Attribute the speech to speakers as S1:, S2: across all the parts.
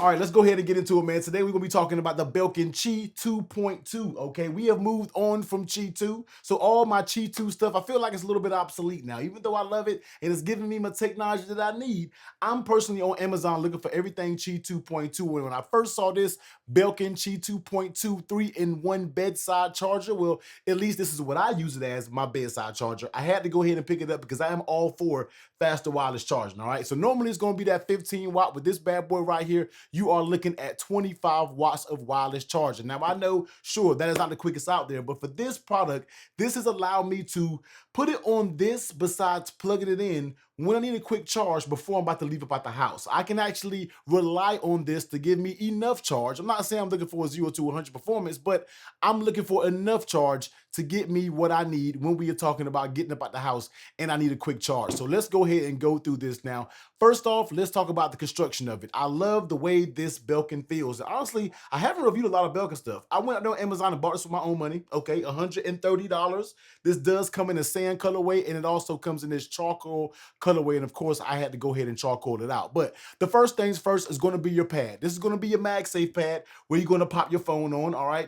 S1: All right, let's go ahead and get into it, man. Today we're gonna be talking about the Belkin Qi 2.2. Okay, we have moved on from Qi 2, so all my Qi 2 stuff, I feel like it's a little bit obsolete now. Even though I love it and it's giving me my technology that I need, I'm personally on Amazon looking for everything Qi 2.2. And when I first saw this Belkin Qi 2.2 3-in-1 bedside charger, well, at least this is what I use it as, my bedside charger. I had to go ahead and pick it up because I am all for faster wireless charging. All right, so normally it's gonna be that 15 watt. With this bad boy right here, you are looking at 25 watts of wireless charging. Now, I know, sure, that is not the quickest out there, but for this product, this has allowed me to put it on this besides plugging it in when I need a quick charge before I'm about to leave about the house. I can actually rely on this to give me enough charge. I'm not saying I'm looking for a 0 to 100 performance, but I'm looking for enough charge to get me what I need when we are talking about getting up out the house and I need a quick charge. So let's go ahead and go through this now. First off, let's talk about the construction of it. I love the way this Belkin feels. Honestly, I haven't reviewed a lot of Belkin stuff. I went out there on Amazon and bought this with my own money. Okay, $130. This does come in a sand colorway, and it also comes in this charcoal colorway. And of course, I had to go ahead and charcoal it out. But the first things first is going to be your pad. This is going to be your MagSafe pad where you're going to pop your phone on. All right,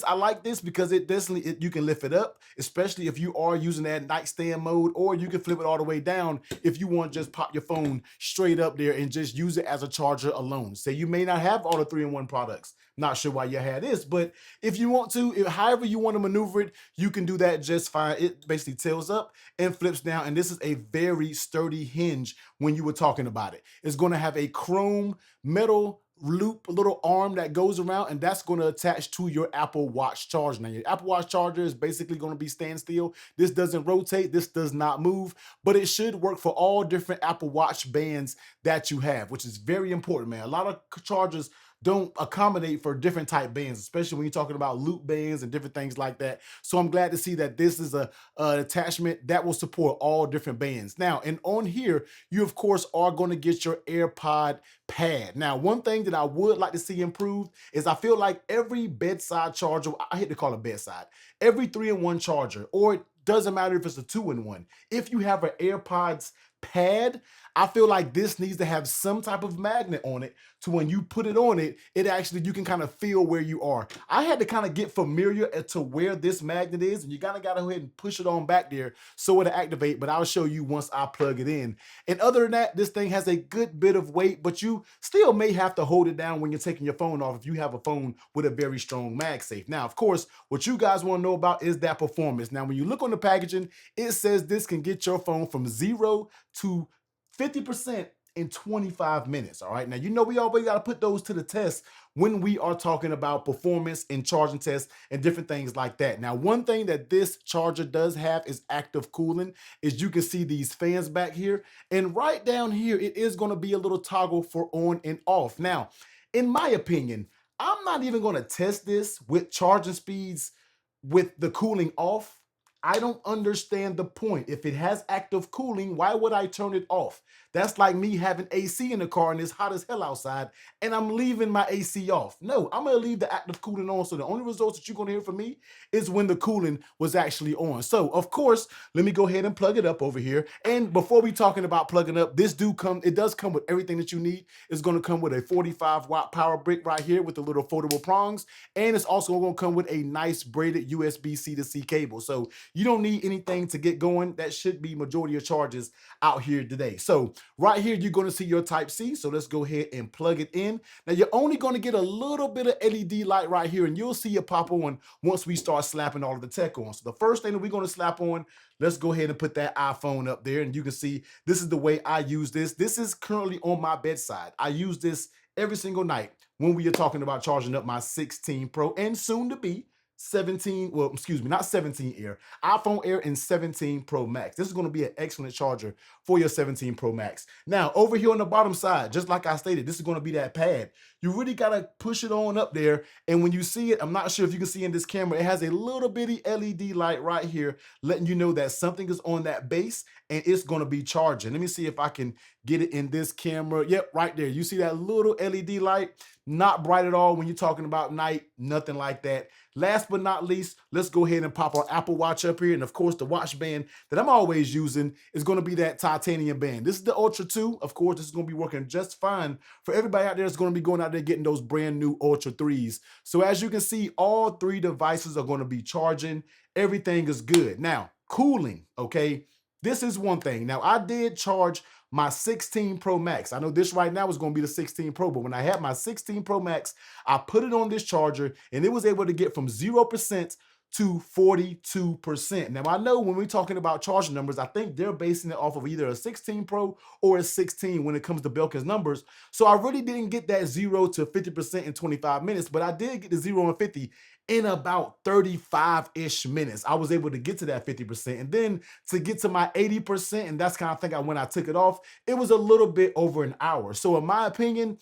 S1: I like this because you can lift it up, especially if you are using that nightstand mode, or you can flip it all the way down if you want to just pop your phone straight up there and just use it as a charger alone. Say you may not have all the 3-in-1 products. Not sure why you had this, but if you want to, however you want to maneuver it, you can do that just fine. It basically tilts up and flips down, and this is a very sturdy hinge when you were talking about it. It's going to have a chrome metal loop, a little arm that goes around, and that's going to attach to your Apple Watch charger. Now, your Apple Watch charger is basically going to be standstill. This doesn't rotate, this does not move, but it should work for all different Apple Watch bands that you have, which is very important, man. A lot of chargers don't accommodate for different type bands, especially when you're talking about loop bands and different things like that. So I'm glad to see that this is an attachment that will support all different bands. Now, and on here, you of course are going to get your AirPod pad. Now, one thing that I would like to see improved is I feel like every bedside charger, I hate to call it bedside, every 3-in-1 charger, or it doesn't matter if it's a 2-in-1, if you have an AirPods pad, I feel like this needs to have some type of magnet on it to when you put it on it, you can kind of feel where you are. I had to kind of get familiar as to where this magnet is, and you gotta go ahead and push it on back there so it'll activate, but I'll show you once I plug it in. And other than that, this thing has a good bit of weight, but you still may have to hold it down when you're taking your phone off if you have a phone with a very strong MagSafe. Now, of course, what you guys want to know about is that performance. Now, when you look on the packaging, it says this can get your phone from 0 to 50% in 25 minutes. All right. Now, you know, we always got to put those to the test when we are talking about performance and charging tests and different things like that. Now, one thing that this charger does have is active cooling. As you can see these fans back here, and right down here, it is going to be a little toggle for on and off. Now, in my opinion, I'm not even going to test this with charging speeds with the cooling off. I don't understand the point. If it has active cooling, why would I turn it off? That's like me having AC in the car and it's hot as hell outside and I'm leaving my AC off. No, I'm gonna leave the active cooling on. So the only results that you're gonna hear from me is when the cooling was actually on. So of course, let me go ahead and plug it up over here. And before we talking about plugging up, it does come with everything that you need. It's gonna come with a 45-watt power brick right here with the little foldable prongs. And it's also gonna come with a nice braided USB-C to C cable. So you don't need anything to get going. That should be majority of charges out here today. So right here, you're going to see your Type-C. So let's go ahead and plug it in. Now, you're only going to get a little bit of LED light right here, and you'll see it pop on once we start slapping all of the tech on. So the first thing that we're going to slap on, let's go ahead and put that iPhone up there. And you can see this is the way I use this. This is currently on my bedside. I use this every single night when we are talking about charging up my 16 Pro and soon to be 17, well, excuse me, not 17 Air, iPhone Air and 17 Pro Max. This is going to be an excellent charger for your 17 Pro Max. Now, over here on the bottom side, just like I stated, this is going to be that pad. You really got to push it on up there. And when you see it, I'm not sure if you can see in this camera, it has a little bitty LED light right here, letting you know that something is on that base and it's going to be charging. Let me see if I can get it in this camera. Yep, right there. You see that little LED light? Not bright at all when you're talking about night, nothing like that. Last but not least, let's go ahead and pop our Apple Watch up here. And of course, the watch band that I'm always using is going to be that titanium band. This is the Ultra 2. Of course, this is going to be working just fine for everybody out there that's going to be going out there getting those brand new Ultra 3s. So as you can see, all three devices are going to be charging. Everything is good. Now, cooling, okay? This is one thing. Now, I did charge my 16 Pro Max. I know this right now is going to be the 16 Pro, but when I had my 16 Pro Max, I put it on this charger and it was able to get from 0% to 42%. Now, I know when we're talking about charging numbers, I think they're basing it off of either a 16 Pro or a 16 when it comes to Belkin's numbers. So I really didn't get that 0 to 50% in 25 minutes, but I did get the 0 and 50 in about 35-ish minutes. I was able to get to that 50%. And then to get to my 80%, and that's kind of thing when I took it off, it was a little bit over an hour. So in my opinion,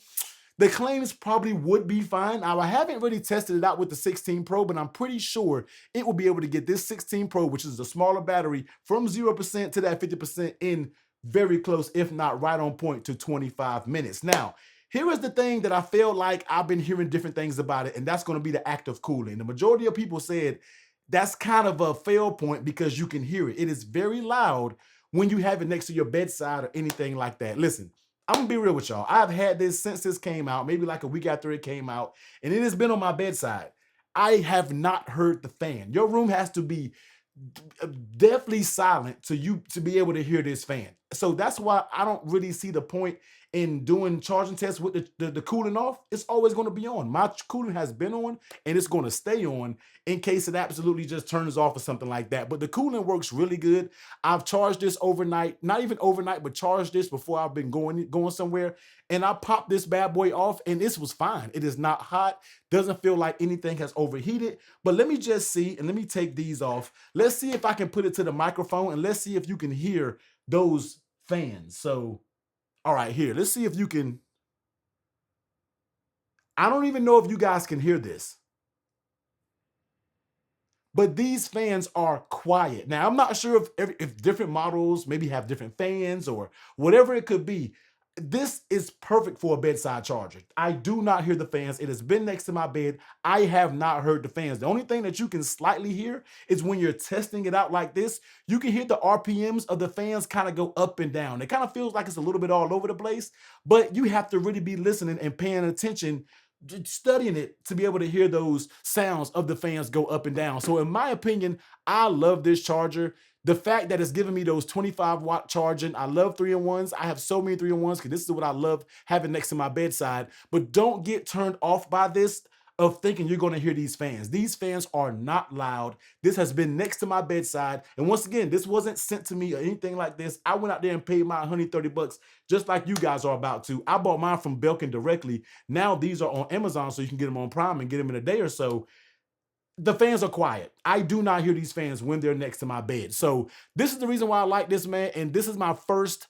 S1: the claims probably would be fine. Now, I haven't really tested it out with the 16 Pro, but I'm pretty sure it will be able to get this 16 Pro, which is a smaller battery, from 0% to that 50% in very close, if not right on point, to 25 minutes. Now, here is the thing that I feel like I've been hearing different things about it, and that's going to be the active cooling. The majority of people said that's kind of a fail point because you can hear it. It is very loud when you have it next to your bedside or anything like that. Listen, I'm gonna be real with y'all. I've had this since this came out, maybe like a week after it came out, and it has been on my bedside. I have not heard the fan. Your room has to be definitely silent to you to be able to hear this fan. So that's why I don't really see the point in doing charging tests with the cooling off. It's always going to be on. My cooling has been on and it's going to stay on in case it absolutely just turns off or something like that. But the cooling works really good. I've charged this overnight, not even overnight, but charged this before I've been going somewhere. And I popped this bad boy off and this was fine. It is not hot. Doesn't feel like anything has overheated. But let me just see, and let me take these off. Let's see if I can put it to the microphone and let's see if you can hear those fans. So, all right, here, let's see if you can. I don't even know if you guys can hear this, but these fans are quiet. Now, I'm not sure if different models maybe have different fans or whatever it could be. This is perfect for a bedside charger. I do not hear the fans. It has been next to my bed. I have not heard the fans. The only thing that you can slightly hear is when you're testing it out like this, you can hear the RPMs of the fans kind of go up and down. It kind of feels like it's a little bit all over the place, but you have to really be listening and paying attention, studying it to be able to hear those sounds of the fans go up and down. So in my opinion, I love this charger. The fact that it's giving me those 25-watt charging. I love 3-in-1s. I have so many 3-in-1s because this is what I love having next to my bedside. But don't get turned off by this of thinking you're going to hear these fans. These fans are not loud. This has been next to my bedside. And once again, this wasn't sent to me or anything like this. I went out there and paid my $130 just like you guys are about to. I bought mine from Belkin directly. Now these are on Amazon, so you can get them on Prime and get them in a day or so. The fans are quiet. I do not hear these fans when they're next to my bed. So this is the reason why I like this, man. And this is my first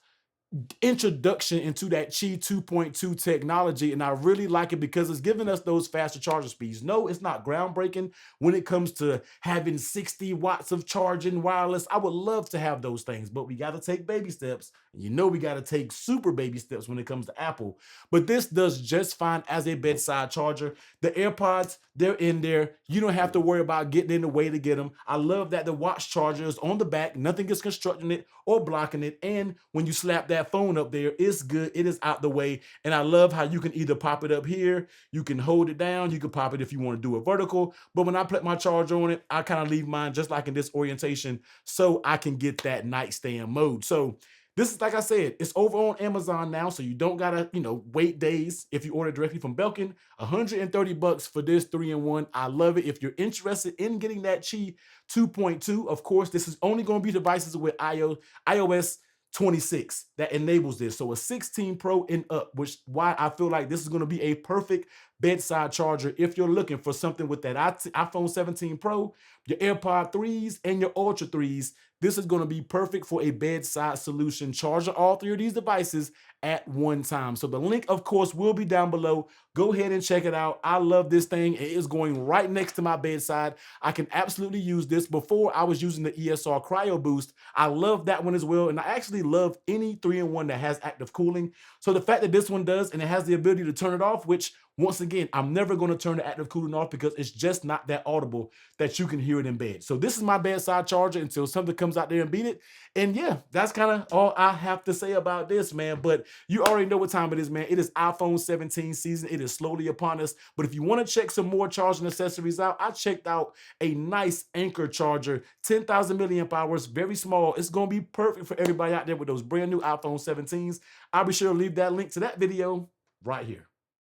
S1: introduction into that Qi 2.2 technology, and I really like it because it's giving us those faster charger speeds. No, it's not groundbreaking when it comes to having 60 watts of charging wireless. I would love to have those things, but we got to take baby steps. You know, we got to take super baby steps when it comes to Apple. But this does just fine as a bedside charger. The AirPods, they're in there. You don't have to worry about getting in the way to get them. I love that the watch charger is on the back. Nothing is constructing it or blocking it. And when you slap that phone up there, it's good. It is out the way. And I love how you can either pop it up here, you can hold it down, you can pop it if you want to do it vertical. But when I put my charger on it, I kind of leave mine just like in this orientation so I can get that nightstand mode. So this is, like I said, it's over on Amazon now, so you don't gotta, wait days if you order directly from Belkin. $130 for this 3-in-1. I love it. If you're interested in getting that Qi 2.2, of course, this is only going to be devices with iOS 26 that enables this. So a 16 Pro and up, which why I feel like this is going to be a perfect bedside charger if you're looking for something with that iPhone 17 Pro, your AirPod 3s, and your Ultra 3s. this is going to be perfect for a bedside solution. Charging all three of these devices at one time. So the link, of course, will be down below. Go ahead and check it out. I love this thing. It is going right next to my bedside. I can absolutely use this. Before, I was using the ESR Cryo Boost. I love that one as well. And I actually love any 3-in-1 that has active cooling. So the fact that this one does, and it has the ability to turn it off, which once again, I'm never going to turn the active cooling off because it's just not that audible that you can hear it in bed. So this is my bedside charger until something comes out there and beat it. And yeah, that's kind of all I have to say about this, man. But you already know what time it is, man. It is iPhone 17 season. It is slowly upon us. But if you want to check some more charging accessories out, I checked out a nice Anchor charger, 10,000 milliamp hours, very small. It's going to be perfect for everybody out there with those brand new iPhone 17s. I'll be sure to leave that link to that video right here.